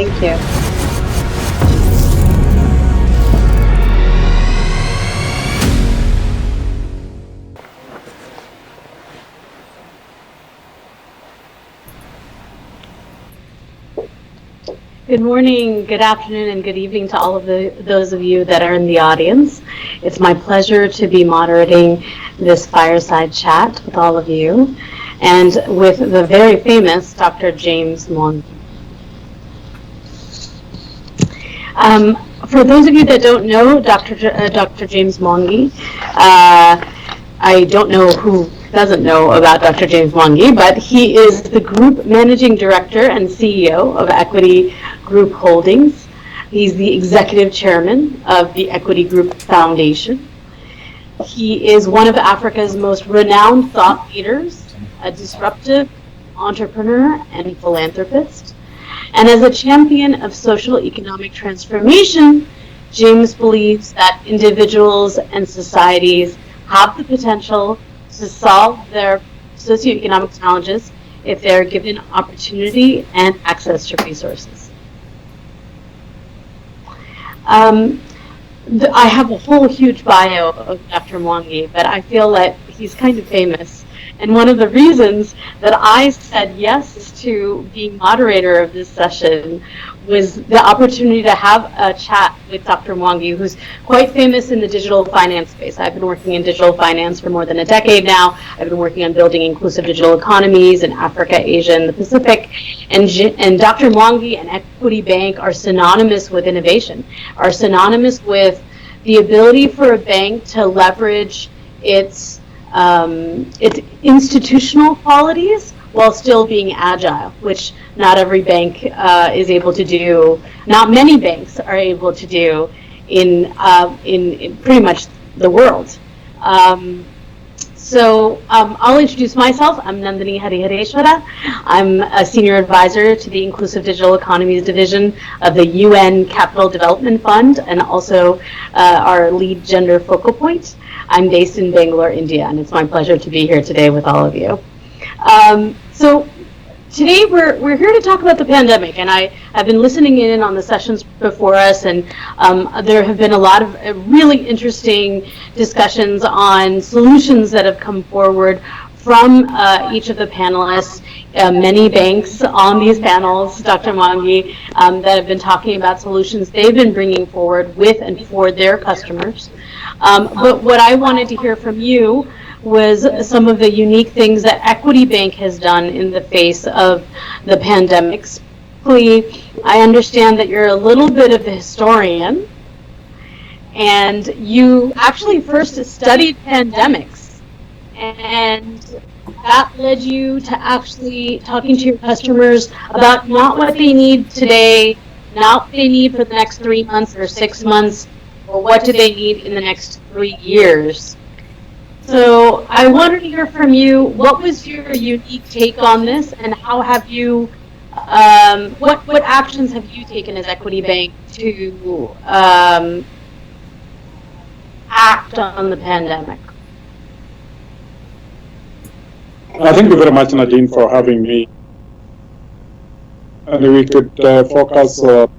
Thank you. Good morning, good afternoon, and good evening to all of those of you that are in the audience. It's my pleasure to be moderating this fireside chat with all of you and with the very famous Dr. James Mwangi. For those of you that don't know Dr. James Mwangi, I don't know who doesn't know about Dr. James Mwangi, but he is the Group Managing Director and CEO of Equity Group Holdings. He's the Executive Chairman of the Equity Group Foundation. He is one of Africa's most renowned thought leaders, a disruptive entrepreneur and philanthropist. And as a champion of social economic transformation, James believes that individuals and societies have the potential to solve their socioeconomic challenges if they're given opportunity and access to resources. I have a whole huge bio of Dr. Mwangi, but I feel that he's kind of famous. And one of the reasons that I said yes to being moderator of this session was the opportunity to have a chat with Dr. Mwangi, who's quite famous in the digital finance space. I've been working in digital finance for more than a decade now. I've been working on building inclusive digital economies in Africa, Asia, and the Pacific. And Dr. Mwangi and Equity Bank are synonymous with innovation, are synonymous with the ability for a bank to leverage its institutional qualities while still being agile, which not every bank is able to do. Not many banks are able to do in pretty much the world. So I'll introduce myself. I'm Nandini Harihareswara. I'm a senior advisor to the Inclusive Digital Economies Division of the UN Capital Development Fund, and also our lead gender focal point. I'm based in Bangalore, India, and it's my pleasure to be here today with all of you. So today we're here to talk about the pandemic, and I've been listening in on the sessions before us, and there have been a lot of really interesting discussions on solutions that have come forward from each of the panelists. Many banks on these panels, Dr. Mwangi, that have been talking about solutions they've been bringing forward with and for their customers. But what I wanted to hear from you was some of the unique things that Equity Bank has done in the face of the pandemic. I understand that you're a little bit of a historian, and you actually first studied pandemics, and that led you to actually talking to your customers about not what they need today, not what they need for the next 3 months or 6 months, or what do they need in the next 3 years. So I wanted to hear from you, what was your unique take on this, and how have you, what actions have you taken as Equity Bank to act on the pandemic? Thank you very much, Nadine, for having me. And we could focus on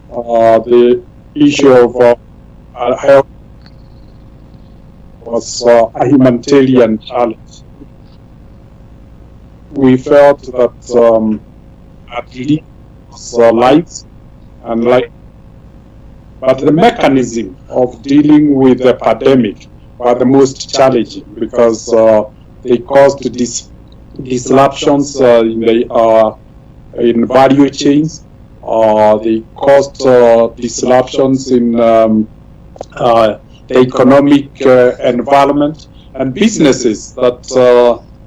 the issue of health was a humanitarian challenge. We felt that at least lives and life, but the mechanism of dealing with the pandemic were the most challenging because they caused disruptions in value chains. They caused disruptions in the economic environment, and businesses that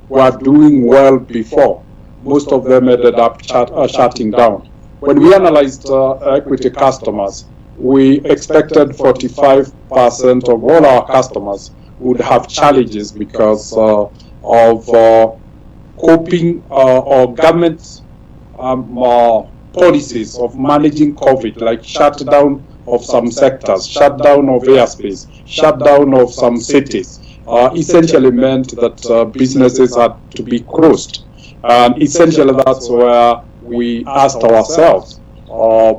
were doing well before, most of them ended up shutting down. When we analyzed equity customers, we expected 45% of all our customers would have challenges because of coping or government policies of managing COVID, like shutdown of some sectors, shutdown of airspace, shutdown of some cities, essentially meant that businesses had to be closed. And essentially that's where we asked ourselves,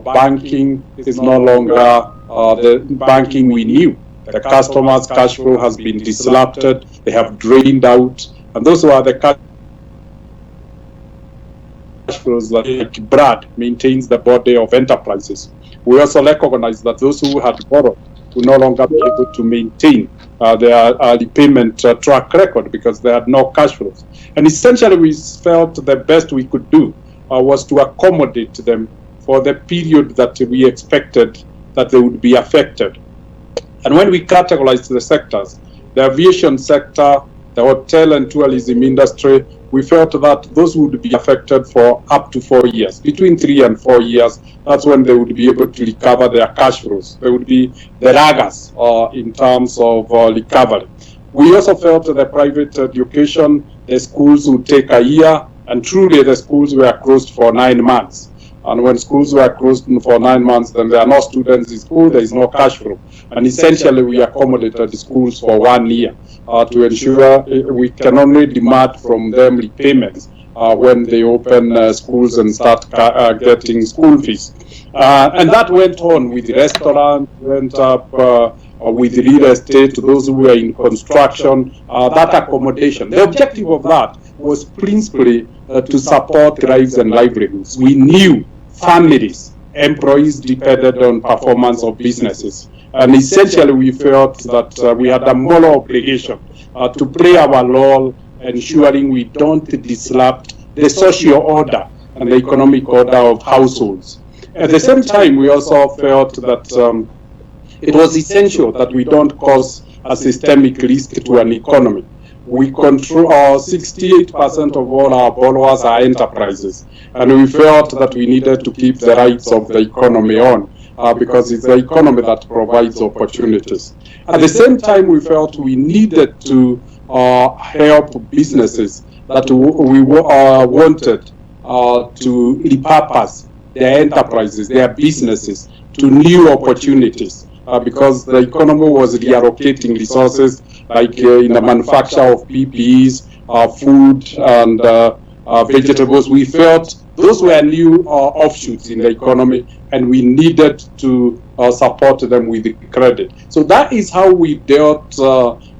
banking is no longer the banking we knew. The customers' cash flow has been disrupted, they have drained out, and those were the cash flows that, like Brad, maintains the body of enterprises. We also recognize that those who had borrowed will no longer be able to maintain their repayment track record because they had no cash flows. And essentially, we felt the best we could do was to accommodate them for the period that we expected that they would be affected. And when we categorized the sectors, the aviation sector, the hotel and tourism industry, we felt that those would be affected for up to 4 years, between 3 and 4 years. That's when they would be able to recover their cash flows. They would be the laggards in terms of recovery. We also felt that the private education, the schools would take a year, and truly the schools were closed for 9 months. And when schools were closed for 9 months, then there are no students in school, there is no cash flow. And essentially, we accommodated the schools for 1 year to ensure we can only demand from them repayments when they open schools and start getting school fees. And that went on with restaurants, went up with real estate, those who were in construction, that accommodation. The objective of that was principally to support lives and livelihoods. We knew families, employees depended on performance of businesses. And essentially, we felt that we had a moral obligation to play our role, ensuring we don't disrupt the social order and the economic order of households. At the same time, we also felt that it was essential that we don't cause a systemic risk to an economy. We control 68% of all our borrowers are enterprises, and we felt that we needed to keep the rights of the economy on because it's the economy that provides opportunities. At the same time, we felt we needed to help businesses that we wanted to repurpose their enterprises, their businesses to new opportunities. Because the economy was reallocating resources like in the manufacture of PPEs, food and vegetables. We felt those were new offshoots in the economy, and we needed to support them with credit. So that is how we dealt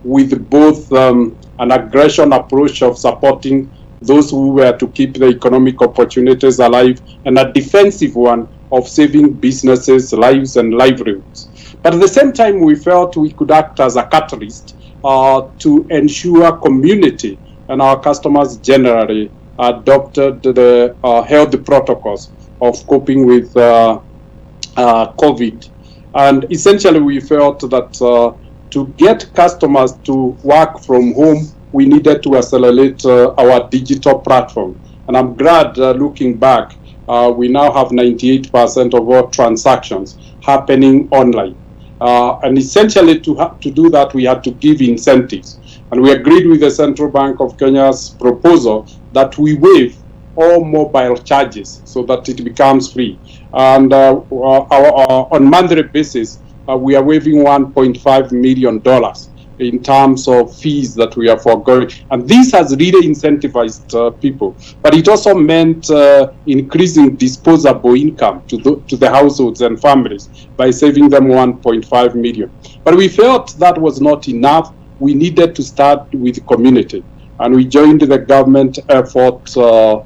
with both an aggression approach of supporting those who were to keep the economic opportunities alive, and a defensive one of saving businesses, lives, and livelihoods. But at the same time, we felt we could act as a catalyst to ensure community and our customers generally adopted the health protocols of coping with COVID. And essentially, we felt that to get customers to work from home, we needed to accelerate our digital platform. And I'm glad, looking back, we now have 98% of all transactions happening online. And essentially, to do that, we had to give incentives. And we agreed with the Central Bank of Kenya's proposal that we waive all mobile charges so that it becomes free. And on monthly basis, we are waiving $1.5 million in terms of fees that we are foregoing. And this has really incentivized people. But it also meant increasing disposable income to the households and families by saving them $1.5 million. But we felt that was not enough. We needed to start with the community. And we joined the government effort of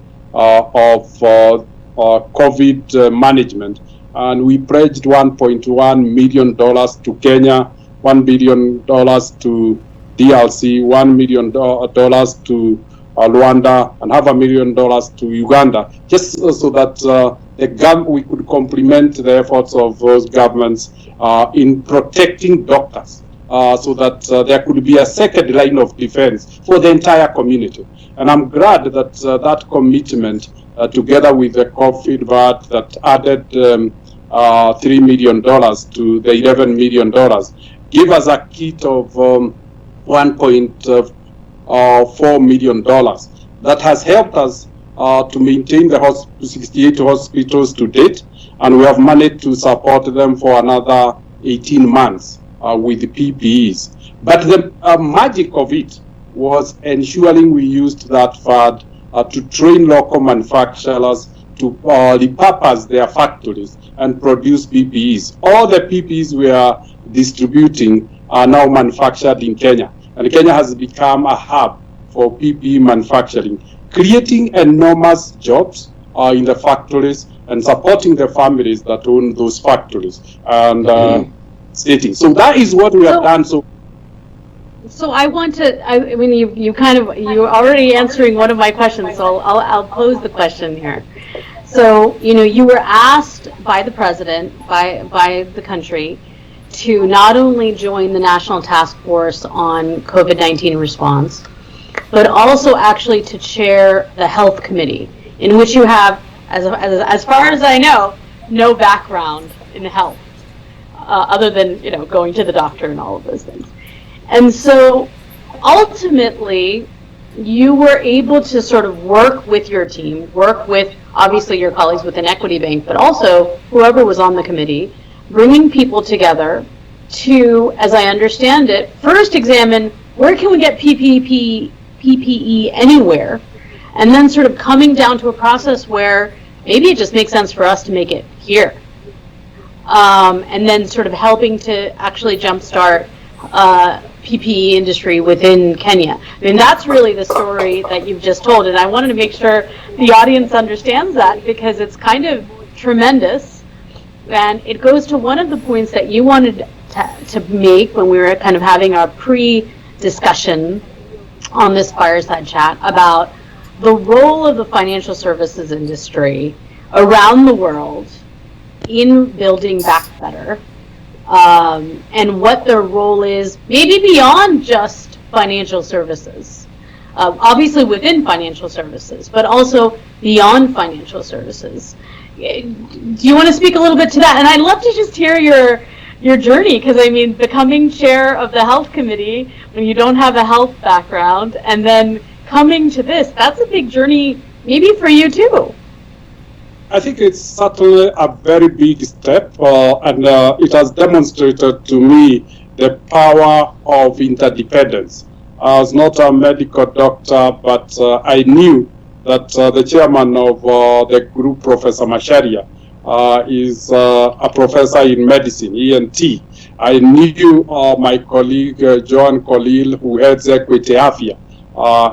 COVID management. And we pledged $1.1 million to Kenya, $1 billion to DRC, $1 million to Rwanda, and $500,000 to Uganda, just so that we could complement the efforts of those governments in protecting doctors, so that there could be a second line of defense for the entire community. And I'm glad that that commitment, together with the COVID VAT that added $3 million to the $11 million, give us a kit of $1.4 million that has helped us to maintain the 68 hospitals to date, and we have managed to support them for another 18 months with the PPEs. But the magic of it was ensuring we used that fund to train local manufacturers, to repurpose their factories and produce PPEs. All the PPEs we are distributing are now manufactured in Kenya. And Kenya has become a hub for PPE manufacturing, creating enormous jobs in the factories and supporting the families that own those factories and stating. So that is what we have done. So I want to, I mean, you're already answering one of my questions, so I'll pose the question here. So, you were asked by the president, by the country, to not only join the National Task Force on COVID-19 response, but also actually to chair the Health Committee, in which you have, as far as I know, no background in health, other than, going to the doctor and all of those things. And so ultimately, you were able to sort of work with your team, work with obviously your colleagues within Equity Bank, but also whoever was on the committee, bringing people together to, as I understand it, first examine where can we get PPE anywhere, and then sort of coming down to a process where maybe it just makes sense for us to make it here. And then sort of helping to actually jumpstart PPE industry within Kenya. I mean, that's really the story that you've just told, and I wanted to make sure the audience understands that, because it's kind of tremendous, and it goes to one of the points that you wanted to make when we were kind of having our pre-discussion on this Fireside Chat about the role of the financial services industry around the world in building back better. And what their role is, maybe beyond just financial services, obviously within financial services, but also beyond financial services. Do you want to speak a little bit to that? And I'd love to just hear your journey, because I mean, becoming chair of the health committee when you don't have a health background, and then coming to this, that's a big journey, maybe for you too. I think it's certainly a very big step, and it has demonstrated to me the power of interdependence. I was not a medical doctor, but I knew that the chairman of the group, Professor Macharia, is a professor in medicine, ENT. I knew my colleague, Joan Colil, who heads Equity Afia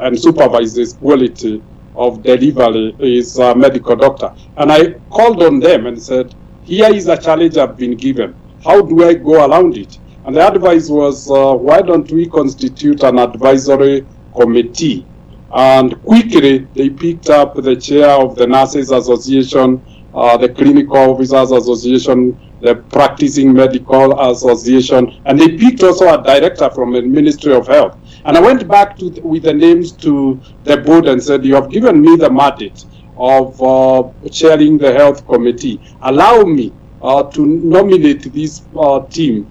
and supervises quality of delivery, is a medical doctor. And I called on them and said, here is a challenge I've been given. How do I go around it? And the advice was, why don't we constitute an advisory committee? And quickly, they picked up the chair of the Nurses Association, the Clinical Officers Association, the Practicing Medical Association, and they picked also a director from the Ministry of Health. And I went back with the names to the board and said, you have given me the mandate of chairing the health committee. Allow me to nominate this team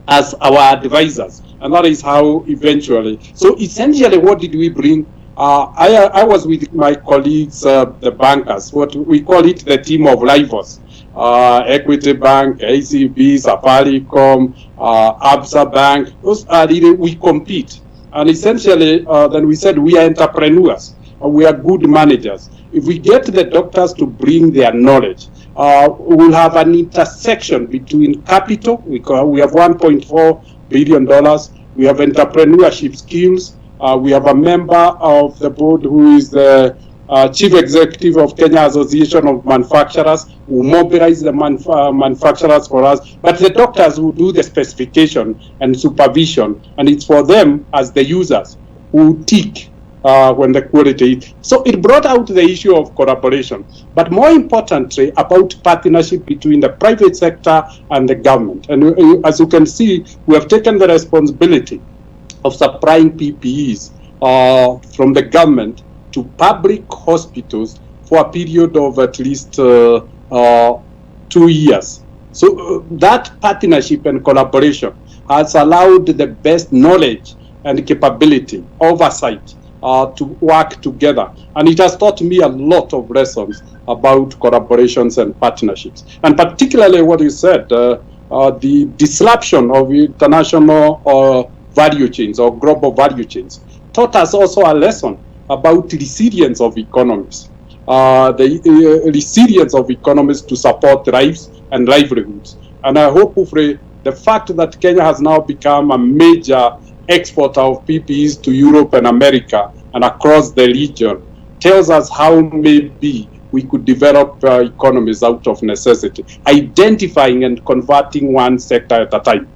as our advisors. And that is how eventually. So essentially, what did we bring? I was with my colleagues, the bankers, what we call it the team of rivals. Equity Bank, ACB, Safaricom, Absa Bank, those are really, we compete. And essentially, then we said we are entrepreneurs, we are good managers. If we get the doctors to bring their knowledge, we will have an intersection between capital, we have $1.4 billion, we have entrepreneurship skills, we have a member of the board who is the Chief Executive of Kenya Association of Manufacturers, who mobilize the manufacturers for us, but the doctors who do the specification and supervision, and it's for them as the users who tick when the quality. So it brought out the issue of collaboration, but more importantly about partnership between the private sector and the government. And as you can see, we have taken the responsibility of supplying PPEs from the government to public hospitals for a period of at least 2 years. So that partnership and collaboration has allowed the best knowledge and capability, oversight to work together. And it has taught me a lot of lessons about collaborations and partnerships. And particularly what you said, the disruption of international value chains or global value chains taught us also a lesson about resilience of economies. the resilience of economies to support lives and livelihoods. And I hope, hopefully, the fact that Kenya has now become a major exporter of PPEs to Europe and America and across the region tells us how maybe we could develop economies out of necessity, identifying and converting one sector at a time.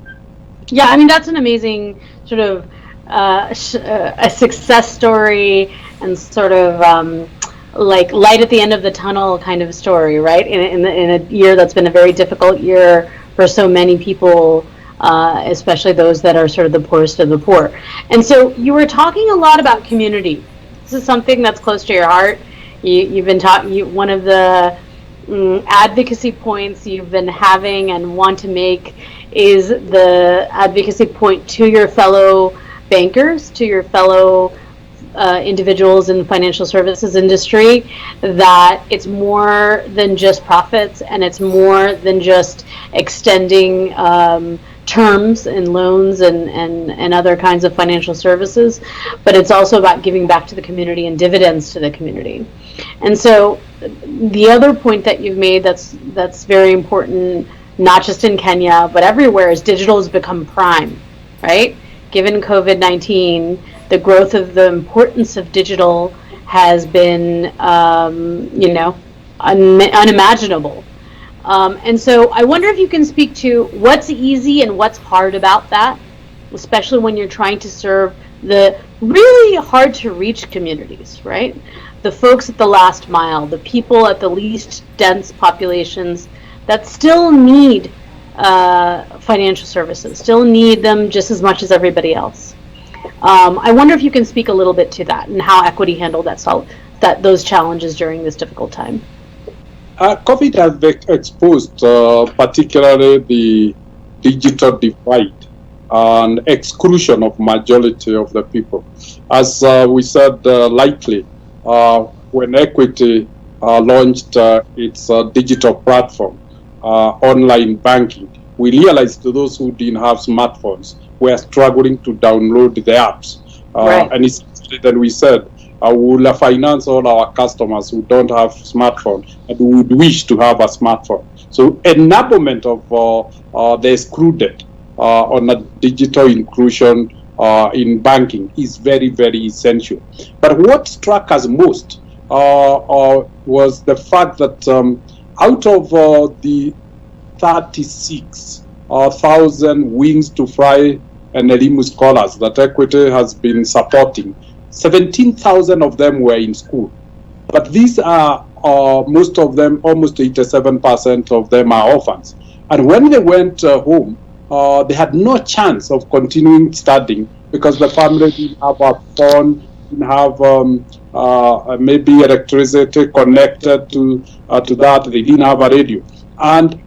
Yeah, I mean, that's an amazing sort of a success story and sort of like light at the end of the tunnel kind of story, right? In a year that's been a very difficult year for so many people, especially those that are sort of the poorest of the poor. And so you were talking a lot about community. This is something that's close to your heart. You've been talking, one of the advocacy points you've been having and want to make is the advocacy point to your fellow bankers, to your fellow individuals in the financial services industry, that it's more than just profits and it's more than just extending terms and loans and other kinds of financial services, but it's also about giving back to the community and dividends to the community. And so the other point that you've made that's very important, not just in Kenya, but everywhere, is digital has become prime, right? Given COVID-19, the growth of the importance of digital has been, unimaginable. And so I wonder if you can speak to what's easy and what's hard about that, especially when you're trying to serve the really hard to reach communities, right? The folks at the last mile, the people at the least dense populations that still need financial services, still need them just as much as everybody else. I wonder if you can speak a little bit to that and how Equity handled those challenges during this difficult time. COVID has exposed particularly the digital divide and exclusion of majority of the people. As we said lightly, when Equity launched its digital platform, online banking, we realized those who didn't have smartphones were struggling to download the apps. Right. And then we said, we will finance all our customers who don't have smartphone and who would wish to have a smartphone. So enablement of the excluded on a digital inclusion in banking is very, very essential. But what struck us most was the fact that out of the 36,000 Wings to Fly and Elimu scholars that Equity has been supporting, 17,000 of them were in school. But these are, most of them, almost 87% of them are orphans. And when they went home, they had no chance of continuing studying because the family didn't have a phone, didn't have maybe electricity connected to that, they didn't have a radio. And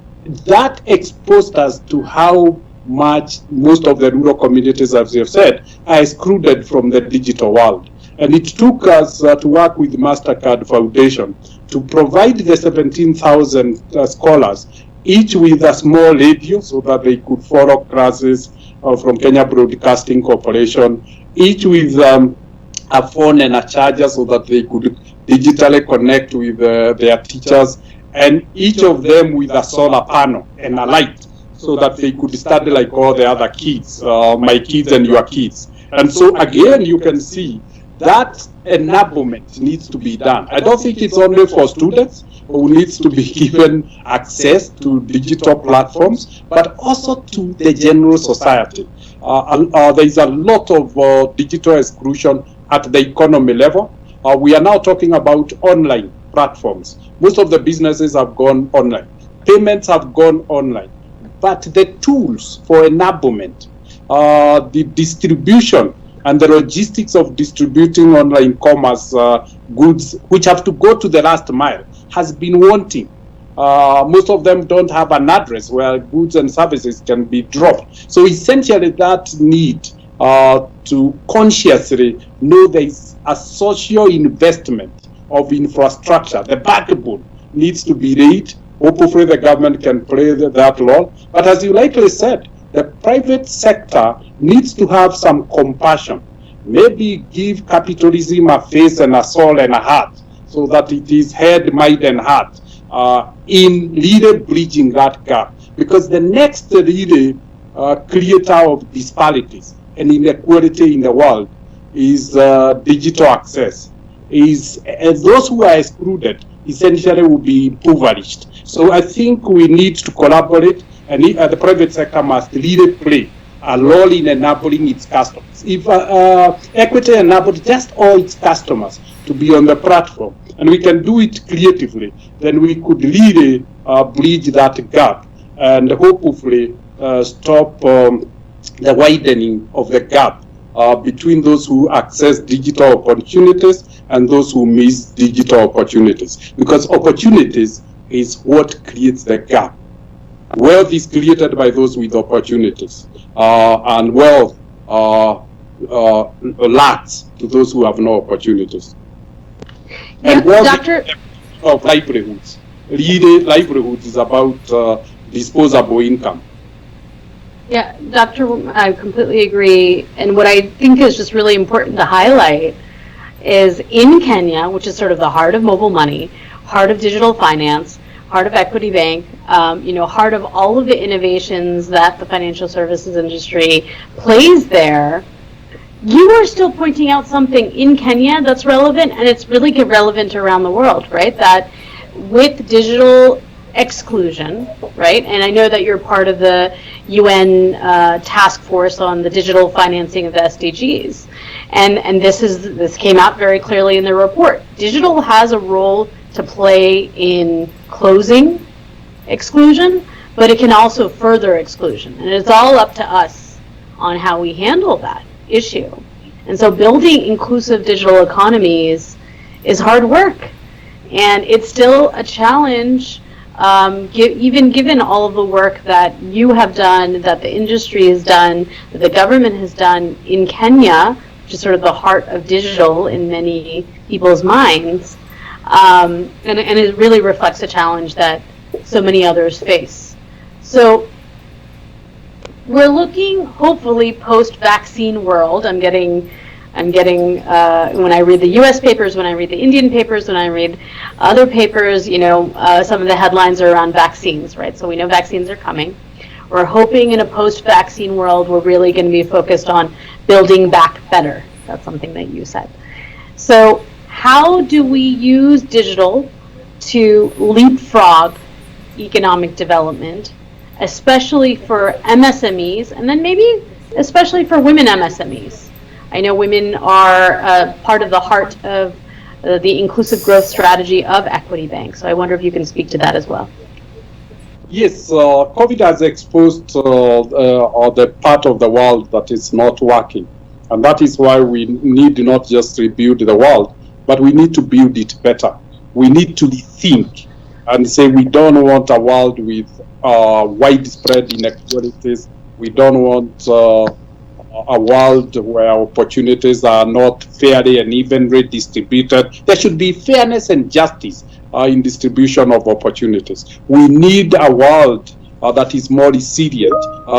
that exposed us to how much most of the rural communities, as you have said, are excluded from the digital world. And it took us to work with MasterCard Foundation to provide the 17,000 scholars, each with a small radio so that they could follow classes from Kenya Broadcasting Corporation, each with a phone and a charger so that they could digitally connect with their teachers, and each of them with a solar panel and a light, so that they could study like all the other kids, my kids and your kids. And so again, you can see that enablement needs to be done. I don't think it's only for students who needs to be given access to digital platforms, but also to the general society. There is a lot of digital exclusion at the economy level. We are now talking about online platforms. Most of the businesses have gone online. Payments have gone online. But the tools for enablement, the distribution and the logistics of distributing online commerce goods, which have to go to the last mile, has been wanting. Most of them don't have an address where goods and services can be dropped. So essentially that need to consciously know there is a social investment of infrastructure. The backbone needs to be laid. Hopefully the government can play that role. But as you rightly said, the private sector needs to have some compassion. Maybe give capitalism a face and a soul and a heart, so that it is head, mind, and heart in really bridging that gap. Because the next really creator of disparities and inequality in the world is digital access. Those who are excluded essentially will be impoverished. So I think we need to collaborate, and the private sector must really play a role in enabling its customers. If Equity enabled just all its customers to be on the platform, and we can do it creatively, then we could really bridge that gap and hopefully stop the widening of the gap between those who access digital opportunities and those who miss digital opportunities. Because opportunities is what creates the gap. Wealth is created by those with opportunities, and wealth lacks to those who have no opportunities. Yeah, and wealth Dr. of livelihoods. Really, livelihoods is about disposable income. Yeah, Dr. I completely agree. And what I think is just really important to highlight is in Kenya, which is sort of the heart of mobile money, heart of digital finance, heart of Equity Bank, heart of all of the innovations that the financial services industry plays there, you are still pointing out something in Kenya that's relevant, and it's really relevant around the world, right? That with digital exclusion, right? And I know that you're part of the UN task force on the digital financing of the SDGs. And this came out very clearly in the report. Digital has a role to play in closing exclusion, but it can also further exclusion. And it's all up to us on how we handle that issue. And so building inclusive digital economies is hard work. And it's still a challenge, even given all of the work that you have done, that the industry has done, that the government has done in Kenya, which is sort of the heart of digital in many people's minds. And it really reflects a challenge that so many others face. So we're looking, hopefully, post-vaccine world. I'm getting when I read the U.S. papers, when I read the Indian papers, when I read other papers, some of the headlines are around vaccines, right? So we know vaccines are coming. We're hoping in a post-vaccine world, we're really going to be focused on building back better. That's something that you said. So how do we use digital to leapfrog economic development, especially for MSMEs, and then maybe especially for women MSMEs? I know women are part of the heart of the inclusive growth strategy of Equity Bank, so I wonder if you can speak to that as well. Yes, COVID has exposed the part of the world that is not working. And that is why we need not just rebuild the world, but we need to build it better. We need to rethink and say we don't want a world with widespread inequalities. We don't want a world where opportunities are not fairly and evenly distributed. There should be fairness and justice in distribution of opportunities. We need a world that is more resilient,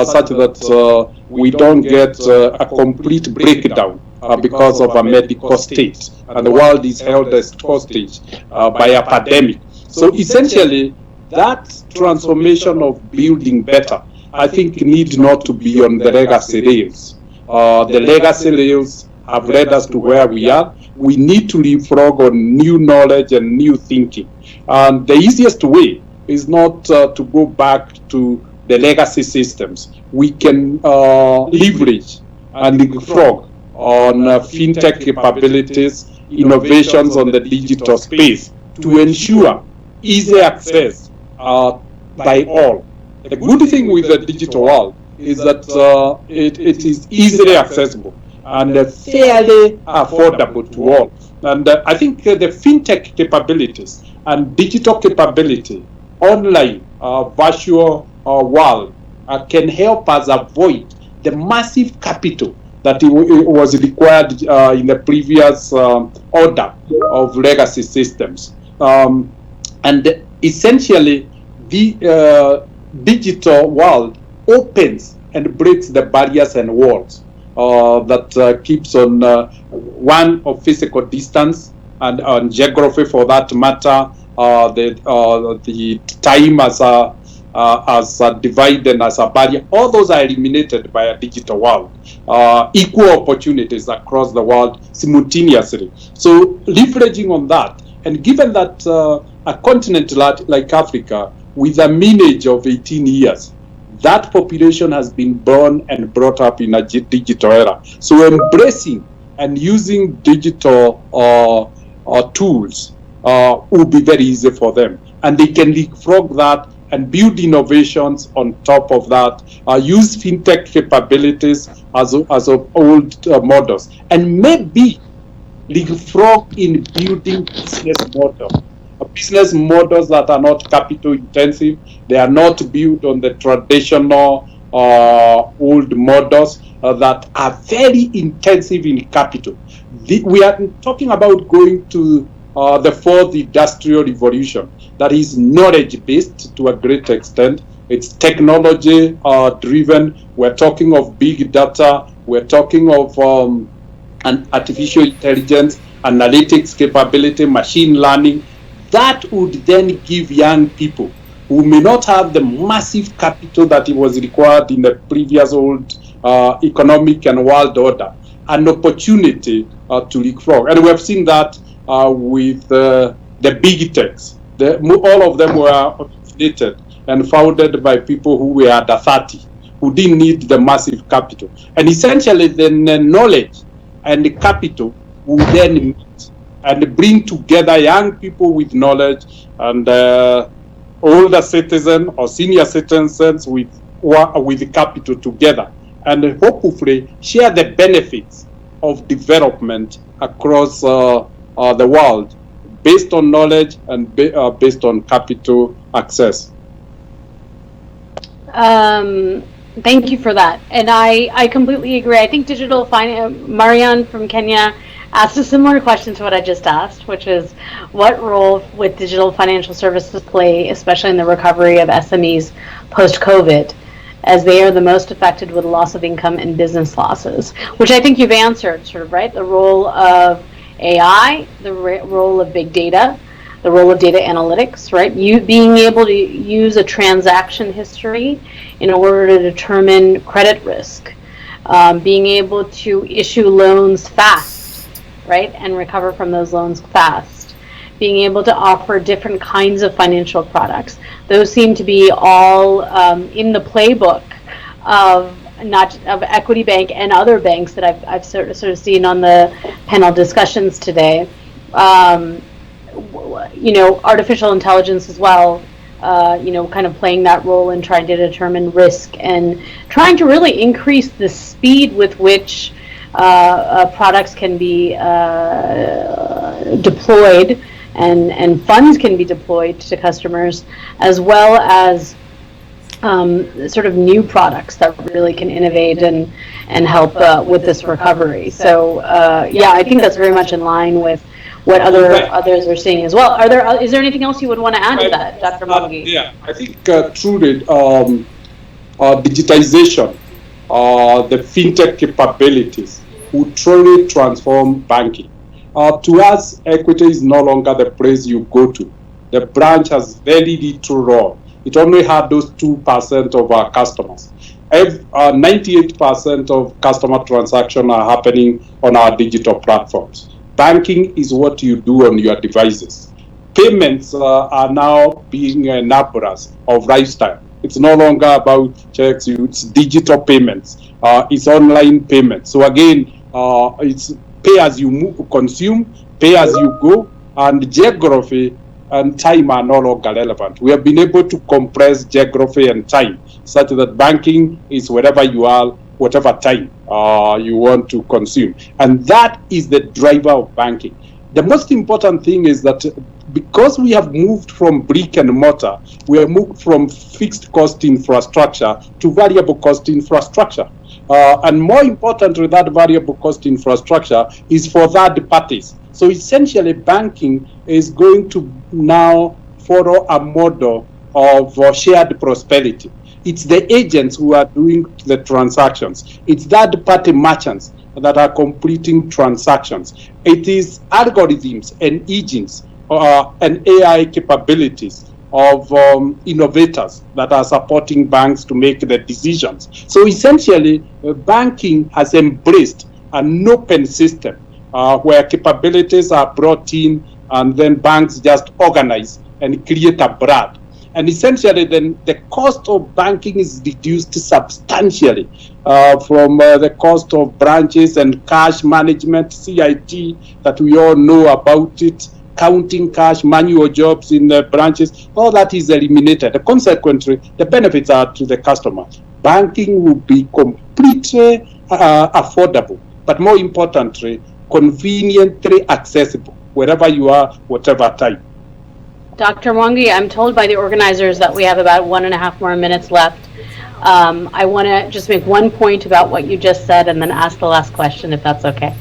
such that we don't get a complete breakdown because of a medical state, and the world is held as hostage by a pandemic. So essentially, that transformation of building better, I think, needs not to be on the legacy rails. The legacy rails have led us to where we are. We need to leapfrog on new knowledge and new thinking. And the easiest way is not to go back to the legacy systems. We can leverage and leapfrog on fintech capabilities, innovations on the digital space to ensure easy access by all. The good thing with the digital world is that it is easily accessible and fairly affordable to all. And I think the fintech capabilities and digital capability, online, virtual world, can help us avoid the massive capital that it was required in the previous order of legacy systems. And essentially, the digital world opens and breaks the barriers and walls that keeps on one of physical distance and on geography for that matter, the time as a divide and as a barrier, all those are eliminated by a digital world. Equal opportunities across the world simultaneously. So leveraging on that, and given that a continent like Africa, with a mean age of 18 years, that population has been born and brought up in a digital era. So embracing and using digital tools will be very easy for them. And they can leapfrog that and build innovations on top of that, use fintech capabilities as of old models, and maybe leapfrog in building business models that are not capital intensive. They are not built on the traditional old models that are very intensive in capital. We are talking about going to the fourth industrial revolution that is knowledge-based to a great extent. It's technology-driven. We're talking of big data. We're talking of an artificial intelligence, analytics capability, machine learning. That would then give young people who may not have the massive capital that was required in the previous old economic and world order an opportunity to leapfrog. And we have seen that with the big techs. All of them were originated and founded by people who were under 30, who didn't need the massive capital. And essentially, the knowledge and the capital will then meet and bring together young people with knowledge and older citizens or senior citizens with capital together, and hopefully share the benefits of development across the world based on knowledge and based on capital access. Thank you for that. And I completely agree. I think digital finance, Marianne from Kenya asked a similar question to what I just asked, which is what role would digital financial services play, especially in the recovery of SMEs post-COVID, as they are the most affected with loss of income and business losses, which I think you've answered, sort of, right? The role of AI, the role of big data, the role of data analytics, right? You being able to use a transaction history in order to determine credit risk, being able to issue loans fast, right, and recover from those loans fast, being able to offer different kinds of financial products. Those seem to be all in the playbook of Equity Bank and other banks that I've sort of seen on the panel discussions today. Artificial intelligence as well, kind of playing that role in trying to determine risk and trying to really increase the speed with which products can be deployed and funds can be deployed to customers, as well as sort of new products that really can innovate and help with this recovery. So I think that's very much in line with what others are seeing as well. Is there anything else you would want to add to that, Dr. Mwangi? Yeah, I think truly digitization, the fintech capabilities will truly transform banking. To us, equity is no longer the place you go to. The branch has very little role. It only had those 2% of our customers. 98% of customer transactions are happening on our digital platforms. Banking is what you do on your devices. Payments are now being enablers of lifestyle. It's no longer about checks, it's digital payments, it's online payments. So again, it's pay as you consume, pay as you go, and geography and time are no longer relevant. We have been able to compress geography and time such that banking is wherever you are, whatever time you want to consume. And that is the driver of banking. The most important thing is that because we have moved from brick and mortar, we have moved from fixed cost infrastructure to variable cost infrastructure. And more importantly, that variable cost infrastructure is for third parties. So essentially, banking is going to now follow a model of shared prosperity. It's the agents who are doing the transactions. It's third-party merchants that are completing transactions. It is algorithms and engines and AI capabilities of innovators that are supporting banks to make the decisions. So essentially, banking has embraced an open system where capabilities are brought in and then banks just organize and create a brand. And essentially, then the cost of banking is reduced substantially from the cost of branches and cash management, CIT, that we all know about it, counting cash, manual jobs in the branches, all that is eliminated. Consequently, the benefits are to the customer. Banking will be completely affordable, but more importantly, conveniently accessible, wherever you are, whatever time. Dr. Mwangi, I'm told by the organizers that we have about 1.5 more minutes left. I want to just make one point about what you just said and then ask the last question, if that's okay.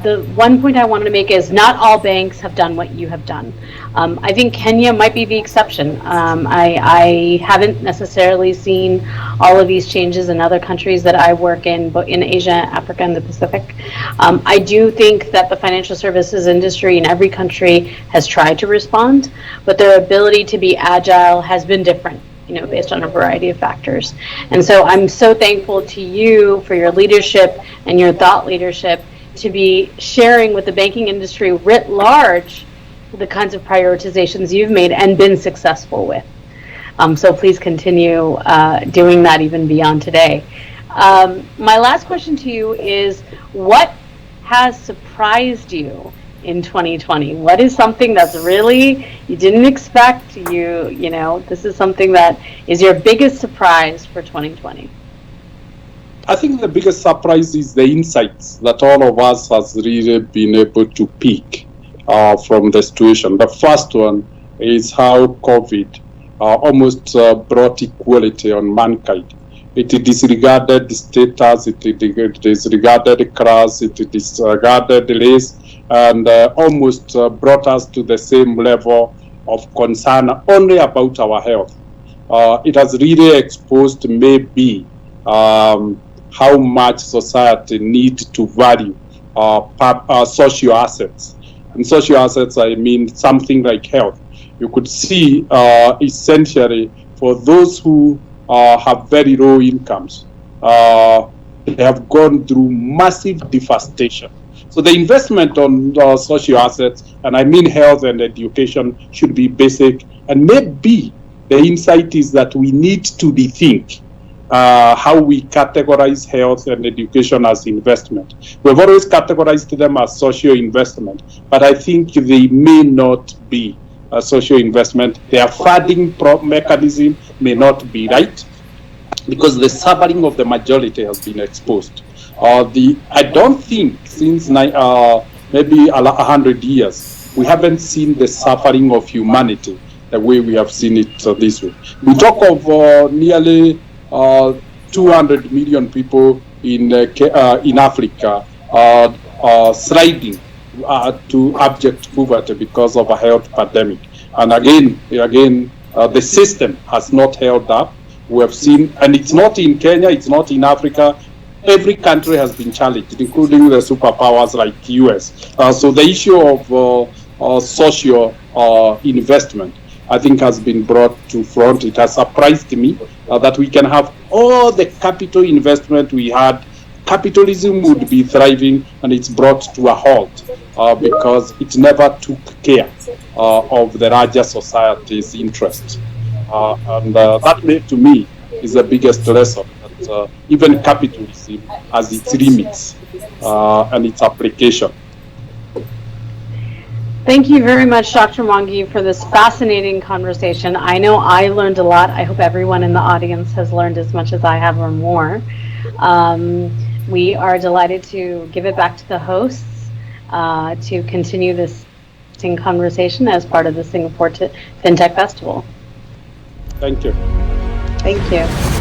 The one point I wanted to make is not all banks have done what you have done. I think Kenya might be the exception. I haven't necessarily seen all of these changes in other countries that I work in, but in Asia, Africa, and the Pacific. I do think that the financial services industry in every country has tried to respond, but their ability to be agile has been different, based on a variety of factors. And so I'm so thankful to you for your leadership and your thought leadership to be sharing with the banking industry writ large the kinds of prioritizations you've made and been successful with. So please continue doing that even beyond today. My last question to you is, what has surprised you in 2020? What is something that's really you didn't expect? This is something that is your biggest surprise for 2020. I think the biggest surprise is the insights that all of us has really been able to pick from the situation. The first one is how COVID almost brought equality on mankind. It disregarded the status, it disregarded the class, it disregarded the race, and almost brought us to the same level of concern only about our health. It has really exposed maybe how much society needs to value social assets. And social assets, I mean something like health. You could see essentially for those who have very low incomes, they have gone through massive devastation. So the investment on social assets, and I mean health and education, should be basic. And maybe the insight is that we need to rethink how we categorize health and education as investment. We've always categorized them as social investment, but I think they may not be a social investment. Their funding mechanism may not be right because the suffering of the majority has been exposed. I don't think since maybe 100 years, we haven't seen the suffering of humanity the way we have seen it this way. We talk of nearly 200 million people in Africa sliding to abject poverty because of a health pandemic. And again, the system has not held up. We have seen, and it's not in Kenya, it's not in Africa. Every country has been challenged, including the superpowers like US. So the issue of social investment, I think, has been brought to front. It has surprised me that we can have all the capital investment we had. Capitalism would be thriving, and it's brought to a halt because it never took care of the larger society's interest. And that, to me, is the biggest lesson, that even capitalism has its limits and its application. Thank you very much, Dr. Mwangi, for this fascinating conversation. I know I learned a lot. I hope everyone in the audience has learned as much as I have or more. We are delighted to give it back to the hosts to continue this conversation as part of the Singapore FinTech Festival. Thank you. Thank you.